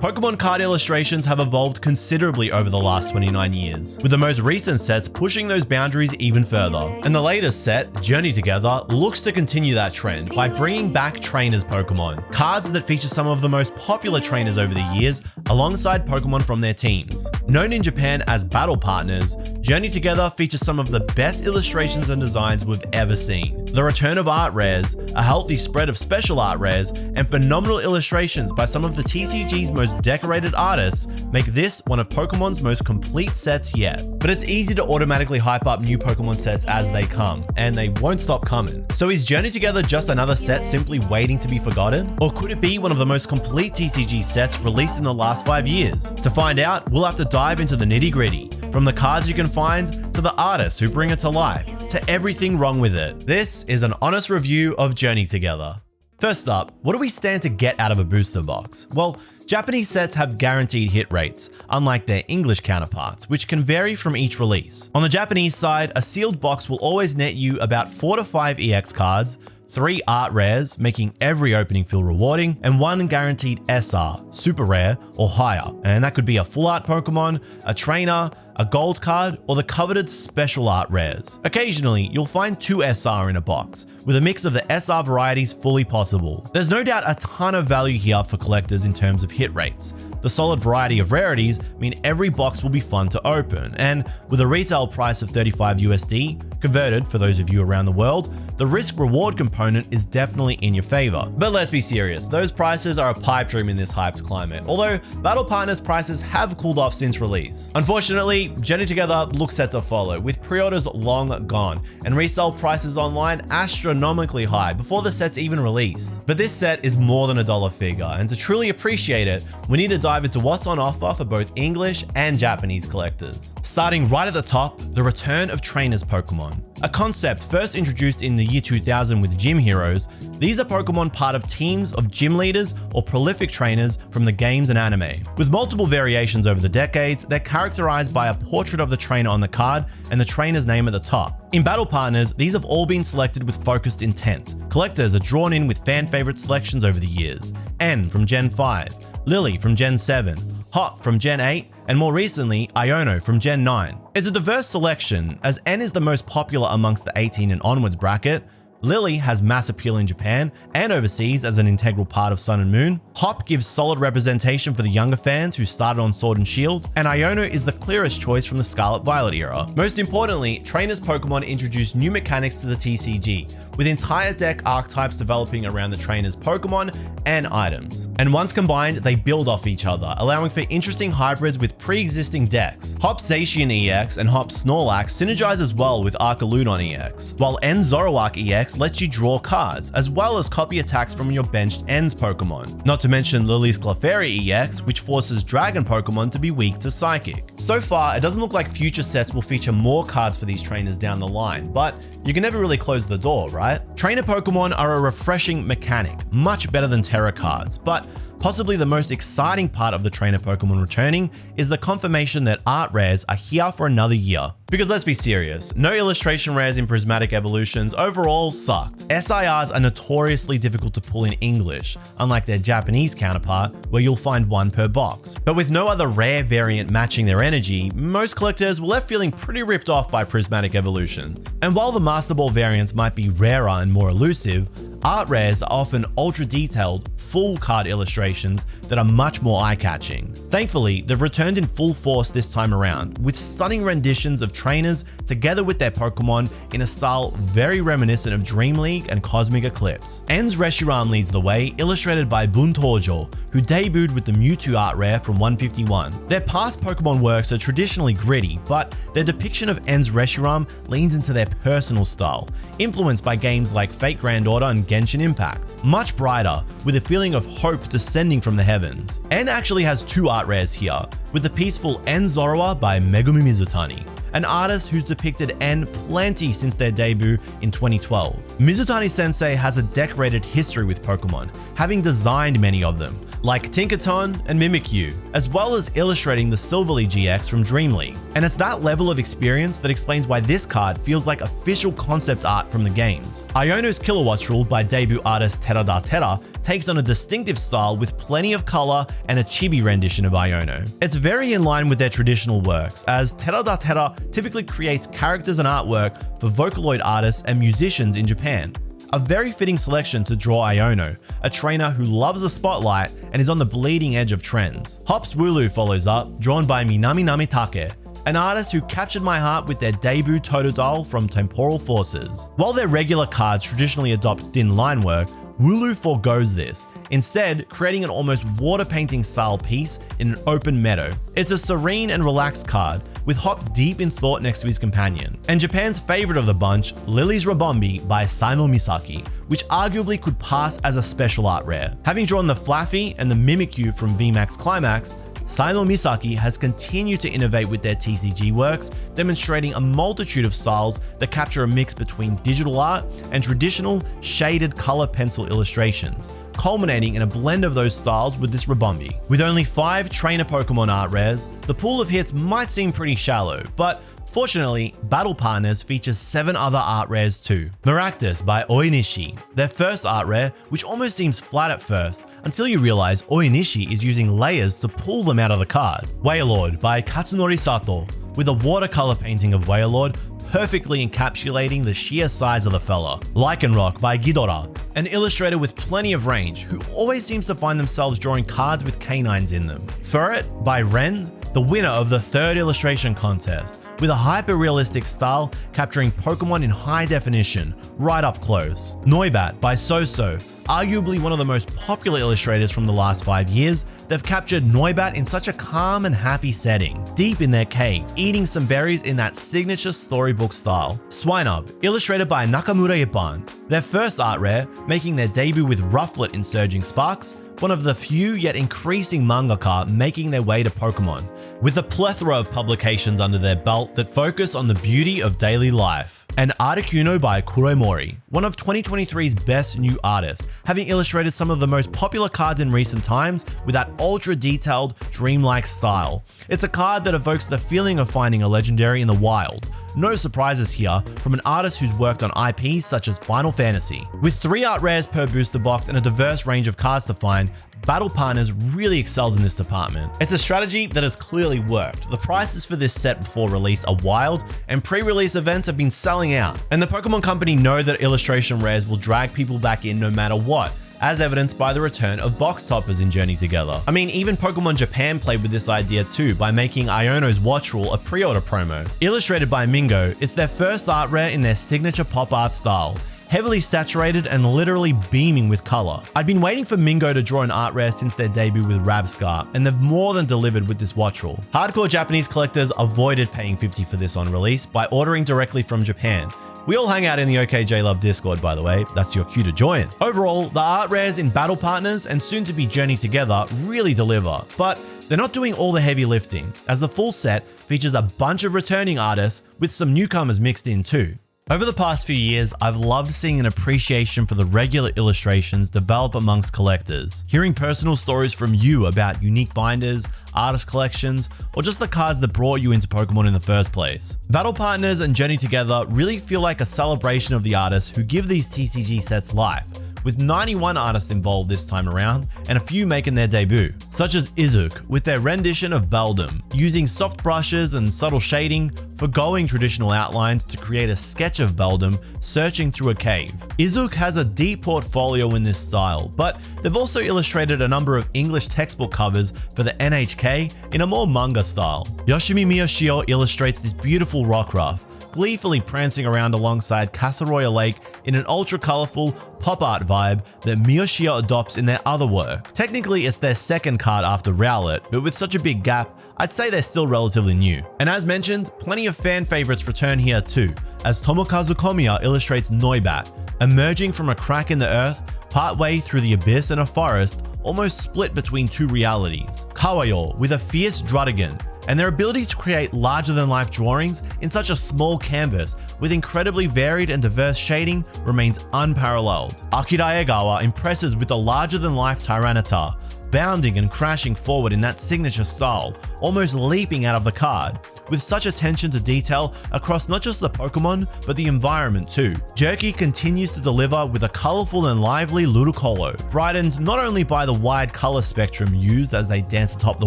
Pokemon card illustrations have evolved considerably over the last 29 years, with the most recent sets pushing those boundaries even further. And the latest set, Journey Together, looks to continue that trend by bringing back trainers Pokemon, cards that feature some of the most popular trainers over the years alongside Pokemon from their teams. Known in Japan as battle partners, Journey Together features some of the best illustrations and designs we've ever seen. The return of art rares, a healthy spread of special art rares, and phenomenal illustrations by some of the TCG's most decorated artists make this one of Pokemon's most complete sets yet. But it's easy to automatically hype up new Pokemon sets as they come, and they won't stop coming. So is Journey Together just another set simply waiting to be forgotten? Or could it be one of the most complete TCG sets released in the last 5 years? To find out, we'll have to dive into the nitty-gritty, from the cards you can find, to the artists who bring it to life, to everything wrong with it. This is an honest review of Journey Together. First up, what do we stand to get out of a booster box? Well, Japanese sets have guaranteed hit rates, unlike their English counterparts, which can vary from each release. On the Japanese side, a sealed box will always net you about 4 to 5 EX cards, 3 art rares, making every opening feel rewarding, and 1 guaranteed SR, super rare, or higher. And that could be a full art Pokemon, a trainer, a gold card, or the coveted special art rares. Occasionally, you'll find 2 SR in a box, with a mix of the SR varieties fully possible. There's no doubt a ton of value here for collectors in terms of hit rates. The solid variety of rarities mean every box will be fun to open, and with a retail price of 35 USD, converted for those of you around the world, the risk-reward component is definitely in your favor. But let's be serious, those prices are a pipe dream in this hyped climate, although Battle Partners prices have cooled off since release. Unfortunately, Journey Together looks set to follow, with pre-orders long gone, and resale prices online astronomically high before the set's even released. But this set is more than a dollar figure, and to truly appreciate it, we need to dive into what's on offer for both English and Japanese collectors. Starting right at the top, the return of trainers Pokemon. A concept first introduced in the year 2000 with Gym Heroes, these are Pokemon part of teams of gym leaders or prolific trainers from the games and anime. With multiple variations over the decades, they're characterized by a portrait of the trainer on the card and the trainer's name at the top. In Battle Partners, these have all been selected with focused intent. Collectors are drawn in with fan favorite selections over the years. N from Gen 5, Lillie from Gen 7, Hop from Gen 8, and more recently, Iono from Gen 9. It's a diverse selection, as N is the most popular amongst the 18 and onwards bracket. Lillie has mass appeal in Japan and overseas as an integral part of Sun and Moon. Hop gives solid representation for the younger fans who started on Sword and Shield, and Iono is the clearest choice from the Scarlet Violet era. Most importantly, Trainers Pokemon introduced new mechanics to the TCG, with entire deck archetypes developing around the Trainers Pokemon and items. And once combined, they build off each other, allowing for interesting hybrids with pre-existing decks. Hop Zacian EX and Hop Snorlax synergize as well with Arcanine EX, while N Zoroark EX lets you draw cards, as well as copy attacks from your benched N's Pokemon. Not to mention Lillie's Clefairy EX, which forces Dragon Pokemon to be weak to Psychic. So far, it doesn't look like future sets will feature more cards for these trainers down the line, but you can never really close the door, right? Trainer Pokemon are a refreshing mechanic, much better than Terra cards, but possibly the most exciting part of the Trainer Pokemon returning is the confirmation that art rares are here for another year. Because let's be serious, no illustration rares in Prismatic Evolutions overall sucked. SARs are notoriously difficult to pull in English, unlike their Japanese counterpart, where you'll find 1 per box. But with no other rare variant matching their energy, most collectors were left feeling pretty ripped off by Prismatic Evolutions. And while the Master Ball variants might be rarer and more elusive, art rares are often ultra detailed, full card illustrations that are much more eye-catching. Thankfully, they've returned in full force this time around, with stunning renditions of trainers together with their Pokemon in a style very reminiscent of Dream League and Cosmic Eclipse. N's Reshiram leads the way, illustrated by Buntojo, who debuted with the Mewtwo art rare from 151. Their past Pokemon works are traditionally gritty, but their depiction of N's Reshiram leans into their personal style, influenced by games like Fate Grand Order and Genshin Impact. Much brighter, with a feeling of hope descending from the heavens. N actually has 2 art rares here, with the peaceful N Zoroark by Megumi Mizutani, an artist who's depicted N plenty since their debut in 2012. Mizutani Sensei has a decorated history with Pokemon, having designed many of them, like Tinkaton and Mimikyu, as well as illustrating the Silverly GX from Dream League. And it's that level of experience that explains why this card feels like official concept art from the games. Iono's Kilowatt Rule by debut artist Terada Terra takes on a distinctive style with plenty of color and a chibi rendition of Iono. It's very in line with their traditional works, as Terada Terra typically creates characters and artwork for Vocaloid artists and musicians in Japan. A very fitting selection to draw Iono, a trainer who loves the spotlight and is on the bleeding edge of trends. Hop's Wooloo follows up, drawn by Minami Namitake, an artist who captured my heart with their debut Totodile from Temporal Forces. While their regular cards traditionally adopt thin line work, Wooloo forgoes this, instead creating an almost water painting style piece in an open meadow. It's a serene and relaxed card, with Hop deep in thought next to his companion. And Japan's favorite of the bunch, Lillie's Rabombi by Saino Misaki, which arguably could pass as a special art rare. Having drawn the Flaffy and the Mimikyu from VMAX Climax, Saino Misaki has continued to innovate with their TCG works, demonstrating a multitude of styles that capture a mix between digital art and traditional shaded color pencil illustrations, culminating in a blend of those styles with this Rabombi. With only 5 trainer Pokemon art rares, the pool of hits might seem pretty shallow, but fortunately, Battle Partners features 7 other art rares too. Maractus by Oinishi, their first art rare, which almost seems flat at first, until you realize Oinishi is using layers to pull them out of the card. Wailord by Katsunori Sato, with a watercolor painting of Wailord perfectly encapsulating the sheer size of the fella. Lycanroc by Ghidorah, an illustrator with plenty of range, who always seems to find themselves drawing cards with canines in them. Furret by Rend, the winner of the 3rd illustration contest, with a hyper-realistic style capturing Pokemon in high definition, right up close. Noibat by Soso, arguably one of the most popular illustrators from the last 5 years, they've captured Noibat in such a calm and happy setting, deep in their cave, eating some berries in that signature storybook style. Swinub, illustrated by Nakamura Ippan, their first art rare, making their debut with Rufflet in Surging Sparks, one of the few yet increasing mangaka making their way to Pokemon, with a plethora of publications under their belt that focus on the beauty of daily life. And Articuno by Kuremori, one of 2023's best new artists, having illustrated some of the most popular cards in recent times with that ultra-detailed, dreamlike style. It's a card that evokes the feeling of finding a legendary in the wild. No surprises here from an artist who's worked on IPs such as Final Fantasy. With 3 art rares per booster box and a diverse range of cards to find, Battle Partners really excels in this department. It's a strategy that has clearly worked. The prices for this set before release are wild, and pre-release events have been selling out. And the Pokemon Company know that illustration rares will drag people back in no matter what, as evidenced by the return of box toppers in Journey Together. I mean, even Pokemon Japan played with this idea too by making Iono's Watch Rule a pre-order promo. Illustrated by Mingo, it's their first art rare in their signature pop art style, heavily saturated and literally beaming with color. I'd been waiting for Mingo to draw an art rare since their debut with Rabscar, and they've more than delivered with this Watch Rule. Hardcore Japanese collectors avoided paying $50 for this on release by ordering directly from Japan. We all hang out in the OKJ Love Discord, by the way. That's your cue to join. Overall, the art rares in Battle Partners and soon to be Journey Together really deliver, but they're not doing all the heavy lifting, as the full set features a bunch of returning artists with some newcomers mixed in too. Over the past few years, I've loved seeing an appreciation for the regular illustrations develop amongst collectors. Hearing personal stories from you about unique binders, artist collections, or just the cards that brought you into Pokemon in the first place. Battle Partners and Journey Together really feel like a celebration of the artists who give these TCG sets life, with 91 artists involved this time around and a few making their debut, such as Izuk with their rendition of Beldum, using soft brushes and subtle shading, forgoing traditional outlines to create a sketch of Beldum searching through a cave. Izuk has a deep portfolio in this style, but they've also illustrated a number of English textbook covers for the NHK in a more manga style. Yoshimi Miyoshio illustrates this beautiful Rockruff, gleefully prancing around alongside Kasaroya Lake in an ultra-colorful pop art vibe that Miyoshio adopts in their other work. Technically, it's their second card after Rowlet, but with such a big gap, I'd say they're still relatively new. And as mentioned, plenty of fan favorites return here too, as Tomokazu Komiya illustrates Noibat, emerging from a crack in the earth, partway through the abyss in a forest, almost split between 2 realities. Kawayo with a fierce Druddigan, and their ability to create larger-than-life drawings in such a small canvas with incredibly varied and diverse shading remains unparalleled. Akira Egawa impresses with the larger-than-life Tyranitar, bounding and crashing forward in that signature style, almost leaping out of the card, with such attention to detail across not just the Pokemon, but the environment too. Jerky continues to deliver with a colourful and lively Ludicolo, brightened not only by the wide colour spectrum used as they dance atop the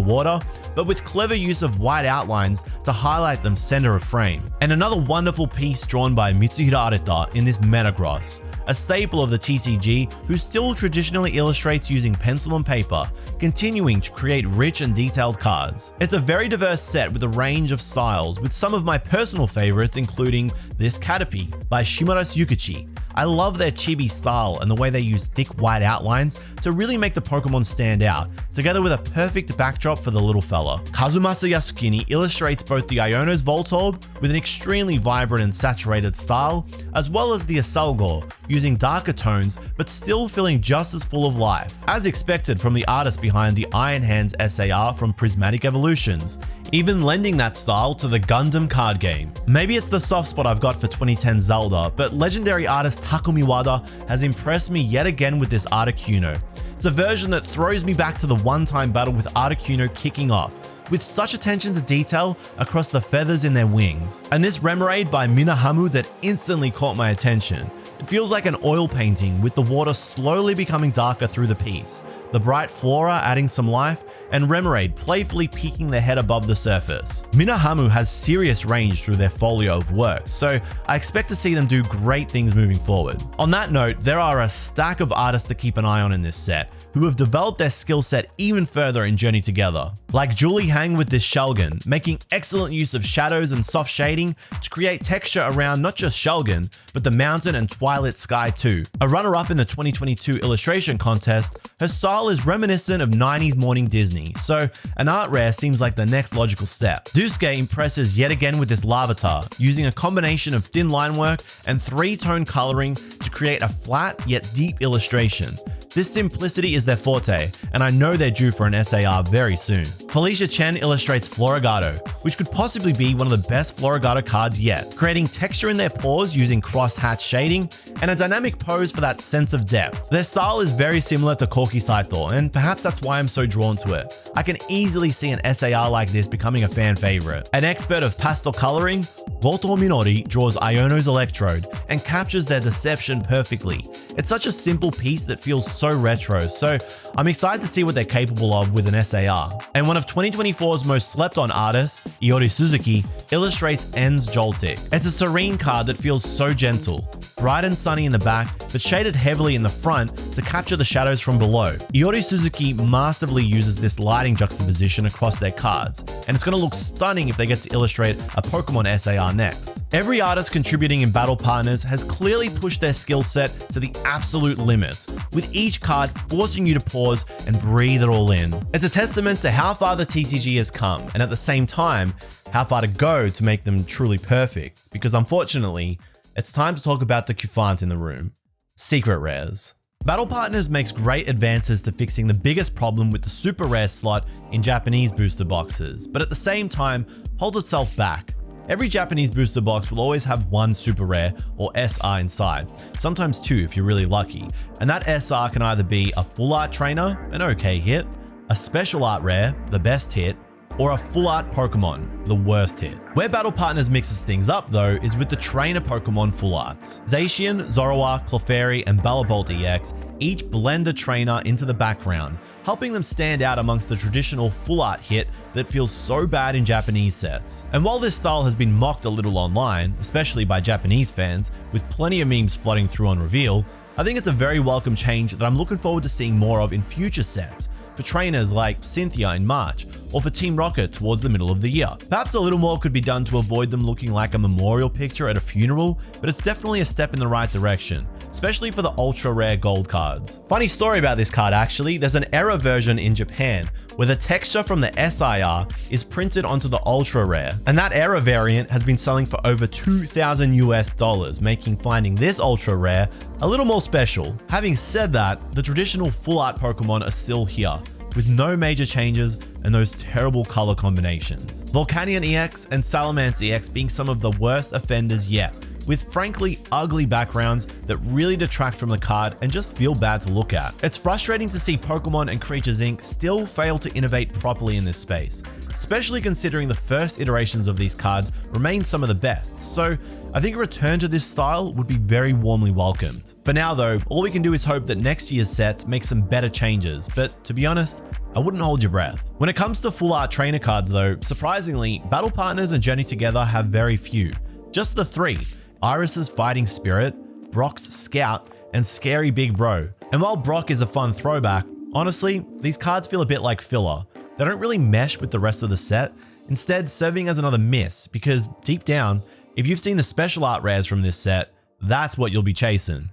water, but with clever use of white outlines to highlight them centre of frame. And another wonderful piece drawn by Mitsuhiro Arita in this Metagross, a staple of the TCG who still traditionally illustrates using pencil and paper, continuing to create rich and detailed cards. It's a very diverse set with a range of styles, with some of my personal favorites including this Caterpie by Shimura's Yukichi. I love their chibi style and the way they use thick white outlines to really make the Pokemon stand out, together with a perfect backdrop for the little fella. Kazumasa Yasukuni illustrates both the Iono's Voltorb with an extremely vibrant and saturated style, as well as the Asalgor, using darker tones but still feeling just as full of life, as expected from the artist behind the Iron Hands SAR from Prismatic Evolutions, even lending that style to the Gundam card game. Maybe it's the soft spot I've got for 2010 Zelda, but legendary artist Takumi Wada has impressed me yet again with this Articuno. It's a version that throws me back to the one-time battle with Articuno kicking off, with such attention to detail across the feathers in their wings. And this Remoraid by Minahamu that instantly caught my attention. It feels like an oil painting, with the water slowly becoming darker through the piece, the bright flora adding some life, and Remoraid playfully peeking their head above the surface. Minahamu has serious range through their folio of work, so I expect to see them do great things moving forward. On that note, there are a stack of artists to keep an eye on in this set, who have developed their skill set even further in Journey Together. Like Julie Hang with this Shellgen, making excellent use of shadows and soft shading to create texture around not just Shellgen, but the mountain and twilight sky too. A runner-up in the 2022 illustration contest, her style is reminiscent of 90s morning Disney, so an art rare seems like the next logical step. Dusuke impresses yet again with this Larvitar, using a combination of thin line work and three-tone coloring to create a flat yet deep illustration. This simplicity is their forte, and I know they're due for an SAR very soon. Felicia Chen illustrates Floragato, which could possibly be one of the best Floragato cards yet, creating texture in their paws using cross-hatch shading and a dynamic pose for that sense of depth. Their style is very similar to Koki Saito, and perhaps that's why I'm so drawn to it. I can easily see an SAR like this becoming a fan favorite. An expert of pastel coloring, Goto Minori draws Iono's Electrode and captures their deception perfectly. It's such a simple piece that feels so retro, so I'm excited to see what they're capable of with an SAR. And one of 2024's most slept on artists, Iori Suzuki, illustrates En's Joltik. It's a serene card that feels so gentle, bright and sunny in the back, but shaded heavily in the front to capture the shadows from below. Iori Suzuki masterfully uses this lighting juxtaposition across their cards, and it's going to look stunning if they get to illustrate a Pokemon SAR next. Every artist contributing in Battle Partners has clearly pushed their skill set to the absolute limits, with each card forcing you to pause and breathe it all in. It's a testament to how far the TCG has come, and at the same time, how far to go to make them truly perfect, because unfortunately, it's time to talk about the Cufant in the room. Secret Rares. Battle Partners makes great advances to fixing the biggest problem with the super rare slot in Japanese booster boxes, but at the same time, holds itself back. Every Japanese booster box will always have one super rare or SR inside, sometimes two if you're really lucky, and that SR can either be a full art trainer, an okay hit, a special art rare, the best hit, or a full art Pokemon, the worst hit. Where Battle Partners mixes things up though is with the trainer Pokemon full arts. Zacian, Zoroark, Clefairy, and Bellibolt EX each blend a trainer into the background, helping them stand out amongst the traditional full art hit that feels so bad in Japanese sets. And while this style has been mocked a little online, especially by Japanese fans, with plenty of memes flooding through on reveal, I think it's a very welcome change that I'm looking forward to seeing more of in future sets, for trainers like Cynthia in March, or for Team Rocket towards the middle of the year. Perhaps a little more could be done to avoid them looking like a memorial picture at a funeral, but it's definitely a step in the right direction, especially for the ultra rare gold cards. Funny story about this card actually, there's an error version in Japan where the texture from the SIR is printed onto the ultra rare, and that error variant has been selling for over $2,000 US, making finding this ultra rare a little more special. Having said that, the traditional full art Pokemon are still here, with no major changes and those terrible color combinations. Volcanion EX and Salamence EX being some of the worst offenders yet, with frankly ugly backgrounds that really detract from the card and just feel bad to look at. It's frustrating to see Pokémon and Creatures Inc. still fail to innovate properly in this space, especially considering the first iterations of these cards remain some of the best, so I think a return to this style would be very warmly welcomed. For now though, all we can do is hope that next year's sets make some better changes, but to be honest, I wouldn't hold your breath. When it comes to full art trainer cards though, surprisingly, Battle Partners and Journey Together have very few. Just the three: Iris's Fighting Spirit, Brock's Scout, and Scary Big Bro. And while Brock is a fun throwback, honestly, these cards feel a bit like filler. They don't really mesh with the rest of the set, instead serving as another miss because deep down, if you've seen the special art rares from this set, that's what you'll be chasing.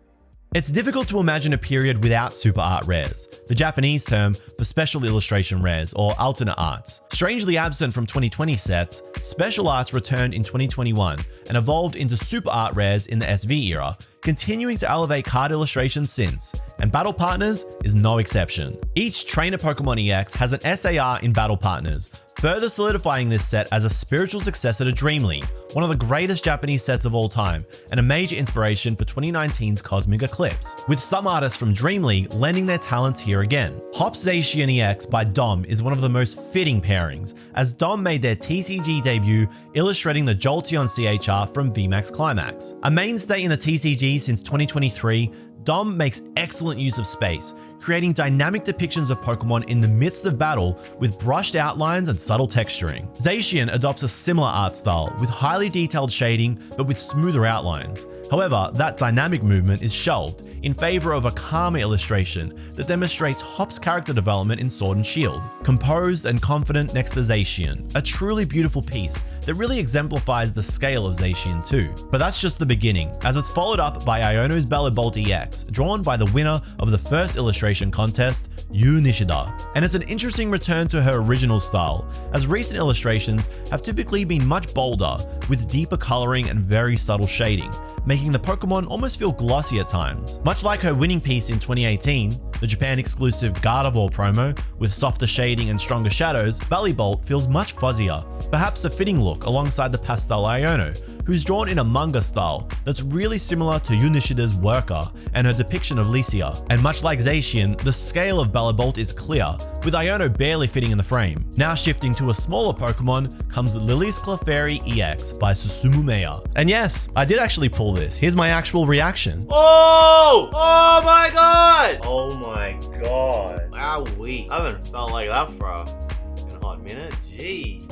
It's difficult to imagine a period without super art rares, the Japanese term for special illustration rares or alternate arts. Strangely absent from 2020 sets, special arts returned in 2021 and evolved into super art rares in the SV era, continuing to elevate card illustrations since, and Battle Partners is no exception. Each Trainer Pokemon EX has an SAR in Battle Partners, further solidifying this set as a spiritual successor to Dream League, one of the greatest Japanese sets of all time, and a major inspiration for 2019's Cosmic Eclipse, with some artists from Dream League lending their talents here again. Hop's Zacian EX by Dom is one of the most fitting pairings, as Dom made their TCG debut illustrating the Jolteon CHR from VMAX Climax. A mainstay in the TCG since 2023, Dom makes excellent use of space, creating dynamic depictions of Pokemon in the midst of battle with brushed outlines and subtle texturing. Zacian adopts a similar art style with highly detailed shading but with smoother outlines. However, that dynamic movement is shelved in favor of a calmer illustration that demonstrates Hop's character development in Sword and Shield. Composed and confident next to Zacian, a truly beautiful piece that really exemplifies the scale of Zacian too. But that's just the beginning, as it's followed up by Iono's Bellibolt EX, drawn by the winner of the first illustration contest, Yu Nishida. And it's an interesting return to her original style, as recent illustrations have typically been much bolder, with deeper coloring and very subtle shading, making the Pokemon almost feel glossy at times. Much like her winning piece in 2018, the Japan-exclusive Gardevoir promo, with softer shading and stronger shadows, Bellibolt feels much fuzzier, perhaps a fitting look alongside the pastel Iono, who's drawn in a manga style that's really similar to Yu Nishida's Worker and her depiction of Licia. And much like Zacian, the scale of Bellibolt is clear, with Iono barely fitting in the frame. Now shifting to a smaller Pokemon comes Lillie's Clefairy EX by Susumu Maya. And yes, I did actually pull this. Here's my actual reaction. Oh! Oh my god! Oh my god. Wowee. I haven't felt like that for a fucking hot minute. Jesus.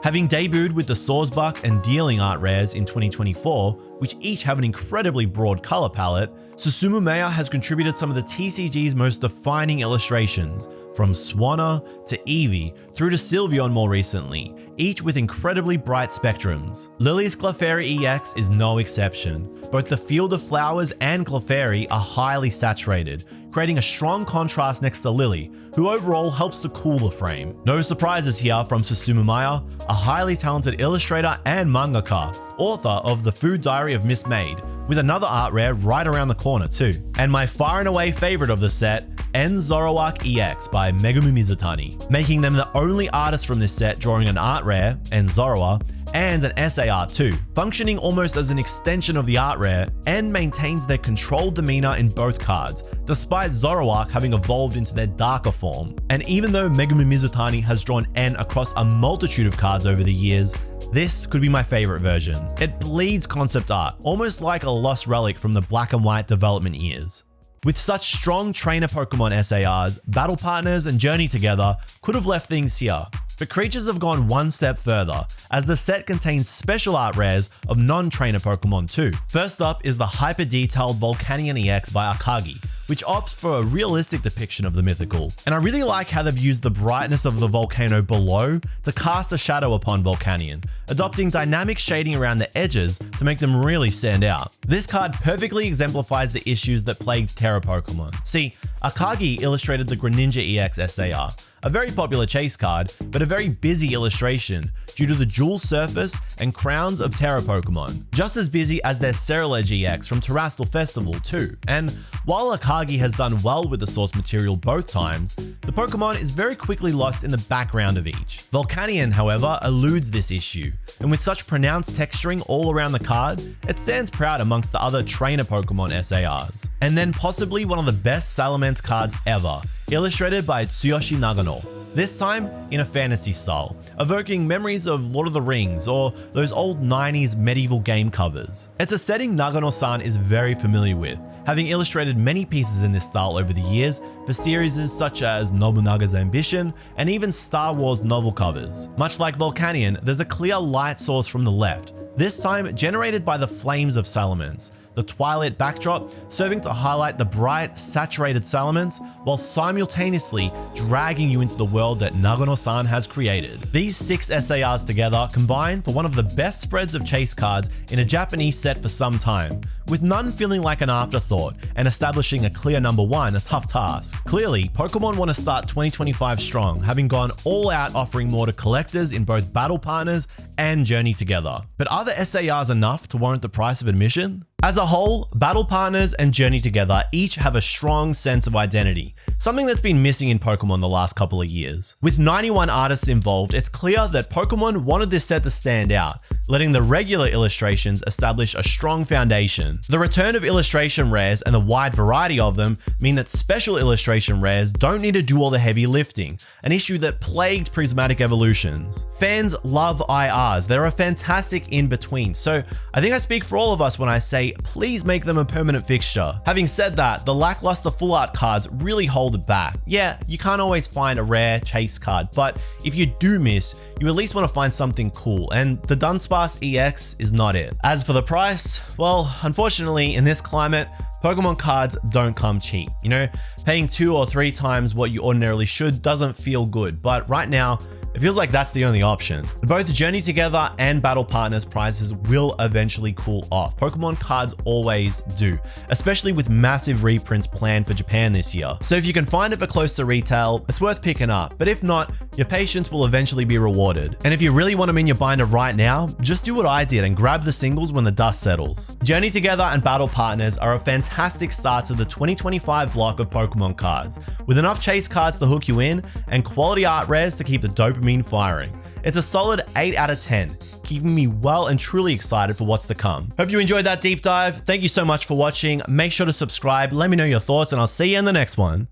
Having debuted with the Swordsbuck and Dealing art rares in 2024, which each have an incredibly broad color palette, Susumu Maya has contributed some of the TCG's most defining illustrations, from Swanna to Eevee through to Sylveon more recently, each with incredibly bright spectrums. Lillie's Clefairy EX is no exception. Both the Field of Flowers and Clefairy are highly saturated, creating a strong contrast next to Lillie, who overall helps to cool the frame. No surprises here from Susumu Maya, a highly talented illustrator and mangaka, author of The Food Diary of Miss Maid, with another art rare right around the corner too. And my far and away favorite of the set, Zoroark EX by Megumi Mizutani, making them the only artist from this set drawing an art rare, Zoroark, and an SAR too, functioning almost as an extension of the art rare, and maintains their controlled demeanor in both cards, despite Zoroark having evolved into their darker form. And even though Megumi Mizutani has drawn N across a multitude of cards over the years, this could be my favorite version. It bleeds concept art, almost like a lost relic from the black and white development years. With such strong trainer Pokemon SARs, Battle Partners and Journey Together could have left things here, but Creatures have gone one step further, as the set contains special art rares of non-trainer Pokemon too. First up is the hyper-detailed Volcanion EX by Akagi, which opts for a realistic depiction of the mythical. And I really like how they've used the brightness of the volcano below to cast a shadow upon Volcanion, adopting dynamic shading around the edges to make them really stand out. This card perfectly exemplifies the issues that plagued Terra Pokemon. See, Akagi illustrated the Greninja EX SAR, a very popular chase card, but a very busy illustration due to the dual surface and crowns of Terra Pokemon. Just as busy as their Cerulege EX from Terrastal Festival too. And while Akagi has done well with the source material both times, the Pokemon is very quickly lost in the background of each. Volcanion, however, eludes this issue, and with such pronounced texturing all around the card, it stands proud amongst the other trainer Pokemon SARs. And then possibly one of the best Salamence cards ever, illustrated by Tsuyoshi Nagano. This time in a fantasy style, evoking memories of Lord of the Rings or those old 90s medieval game covers. It's a setting Nagano-san is very familiar with, having illustrated many pieces in this style over the years for series such as Nobunaga's Ambition and even Star Wars novel covers. Much like Volcanion, there's a clear light source from the left, this time generated by the flames of Salamence, the twilight backdrop serving to highlight the bright, saturated Salamence while simultaneously dragging you into the world that Nagano-san has created. These 6 SARs together combine for one of the best spreads of chase cards in a Japanese set for some time, with none feeling like an afterthought and establishing a clear number 1 a tough task. Clearly, Pokemon want to start 2025 strong, having gone all out offering more to collectors in both Battle Partners and Journey Together. But are the SARs enough to warrant the price of admission? As a whole, Battle Partners and Journey Together each have a strong sense of identity, something that's been missing in Pokemon the last couple of years. With 91 artists involved, it's clear that Pokemon wanted this set to stand out, letting the regular illustrations establish a strong foundation. The return of illustration rares and the wide variety of them mean that special illustration rares don't need to do all the heavy lifting, an issue that plagued Prismatic Evolutions. Fans love IRs, they're a fantastic in-between, so I think I speak for all of us when I say please make them a permanent fixture. Having said that, the lackluster full art cards really hold it back. Yeah, you can't always find a rare chase card, but if you do miss, you at least want to find something cool, and the Dunsparce EX is not it. As for the price, well, unfortunately in this climate, Pokemon cards don't come cheap. You know, paying 2 or 3 times what you ordinarily should doesn't feel good, but right now, it feels like that's the only option. Both Journey Together and Battle Partners prices will eventually cool off. Pokemon cards always do, especially with massive reprints planned for Japan this year. So if you can find it for close to retail, it's worth picking up. But if not, your patience will eventually be rewarded. And if you really want them in your binder right now, just do what I did and grab the singles when the dust settles. Journey Together and Battle Partners are a fantastic start to the 2025 block of Pokemon cards, with enough chase cards to hook you in and quality art rares to keep the dopamine firing. It's a solid 8 out of 10, keeping me well and truly excited for what's to come. Hope you enjoyed that deep dive. Thank you so much for watching. Make sure to subscribe, let me know your thoughts, and I'll see you in the next one.